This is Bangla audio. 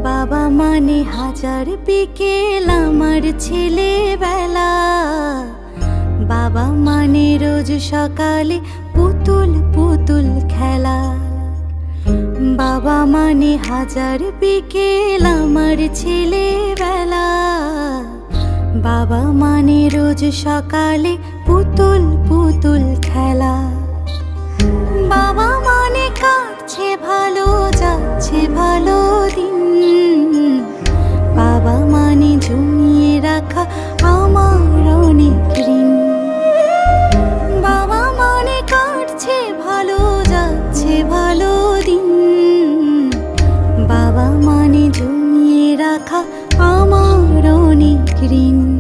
বাবা মানে হাজার বিকেল আমার ছেলেবেলা। বাবা মানে রোজ সকালে পুতুল পুতুল খেলা। বাবা মানে হাজার বিকেল আমার ছেলেবেলা। বাবা মানে রোজ সকালে পুতুল পুতুল খেলা। বাবা মানে কাটছে ভালো, যাচ্ছে ভালো দিন। বাবা মানে জমিয়ে রাখা আমার অনেক ঋণ। বাবা মানে কাটছে ভালো, যাচ্ছে ভালো দিন। বাবা মানে জমিয়ে রাখা আমার অনেক ঋণ।